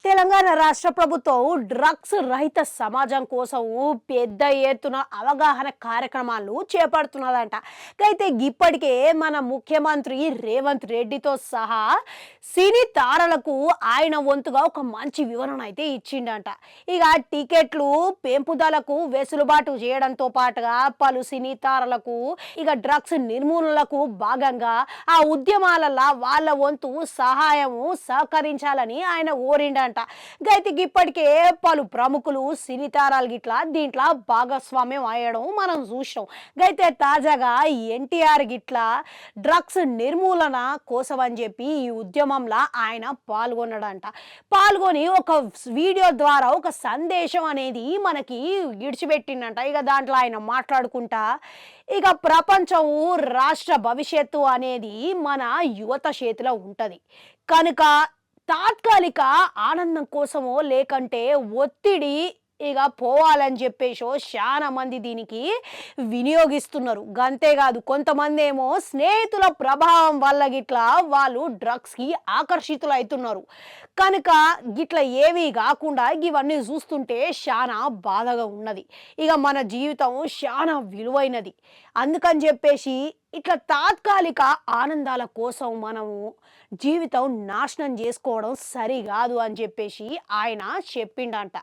తెలంగాణ రాష్ట్ర ప్రభుత్వం డ్రగ్స్ రహిత సమాజం కోసం పెద్ద ఎత్తున అవగాహన కార్యక్రమాలు చేపడుతున్నదంట. అయితే ఇప్పటికే మన ముఖ్యమంత్రి రేవంత్ రెడ్డితో సహా సినీ తారలకు ఆయన వంతుగా ఒక మంచి వివరణ అయితే ఇచ్చిండంట. ఇక టికెట్లు పెంపుదలకు వెసులుబాటు చేయడంతో పాటుగా పలు సినీ తారలకు ఇక డ్రగ్స్ నిర్మూలనకు భాగంగా ఆ ఉద్యమాలలో వాళ్ళ వంతు సహాయము సహకరించాలని ఆయన కోరిండంట. అయితే ఇప్పటికే పలు ప్రముఖులు సినీ తారాలు గిట్లా దీంట్లో భాగస్వామ్యం అయ్యడం మనం చూసినాం. అయితే తాజాగా ఎన్టీఆర్ గిట్లా డ్రగ్స్ నిర్మూలన కోసం అని చెప్పి ఈ ఉద్యమంలో ఆయన పాల్గొన్నాడంట. పాల్గొని ఒక వీడియో ద్వారా ఒక సందేశం అనేది మనకి ఇడిచిపెట్టిండంట. ఇక దాంట్లో ఆయన మాట్లాడుకుంటా ఇక ప్రపంచం రాష్ట్ర భవిష్యత్తు అనేది మన యువత చేతిలో ఉంటుంది కనుక తాత్కాలిక ఆనందం కోసమో లేకంటే ఒత్తిడి ఇక పోవాలని చెప్పేసో చాలా మంది దీనికి వినియోగిస్తున్నారు. అంతేకాదు కొంతమంది ఏమో స్నేహితుల ప్రభావం వల్ల గిట్లా వాళ్ళు డ్రగ్స్కి ఆకర్షితులు అవుతున్నారు. కనుక గిట్ల ఏవి కాకుండా ఇవన్నీ చూస్తుంటే చాలా బాధగా ఉన్నది. ఇక మన జీవితం చాలా విలువైనది. అందుకని చెప్పేసి ఇట్లా తాత్కాలిక ఆనందాల కోసం మనము జీవితం నాశనం చేసుకోవడం సరికాదు అని చెప్పేసి ఆయన చెప్పిండంట.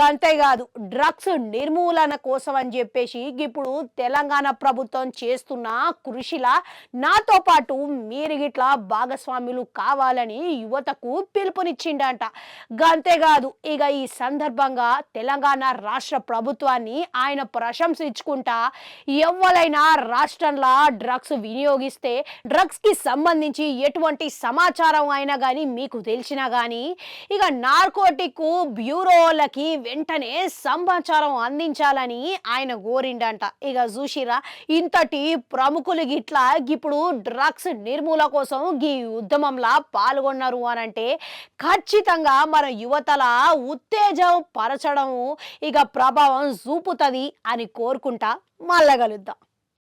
అంతేకాదు డ్రగ్స్ నిర్మూలన కోసం అని చెప్పేసి ఇప్పుడు తెలంగాణ ప్రభుత్వం చేస్తున్న కృషిలా నాతో పాటు మీరు గిట్లా భాగస్వాములు కావాలని యువతకు పిలుపునిచ్చిండంట. అంతేకాదు ఇక ఈ సందర్భంగా తెలంగాణ రాష్ట్ర ప్రభుత్వాన్ని ఆయన ప్రశంసించుకుంటా ఎవరైనా రాష్ట్రంలో డ్రగ్స్ వినియోగిస్తే డ్రగ్స్ కి సంబంధించి ఎటువంటి సమాచారం అయినా కానీ మీకు తెలిసినా కానీ ఇక నార్కోటిక్ బ్యూరోలకి వెంటనే సమాచారం అందించాలని ఆయన కోరిండంట. ఇక చూసిరా ఇంతటి ప్రముఖులు గిట్లా ఇప్పుడు డ్రగ్స్ నిర్మూలన కోసం ఈ ఉద్యమంలా పాల్గొన్నారు అని అంటే ఖచ్చితంగా మన యువతల ఉత్తేజం పరచడం ఇక ప్రభావం చూపుతుంది అని కోరుకుంటా మళ్ళా కలుద్దాం.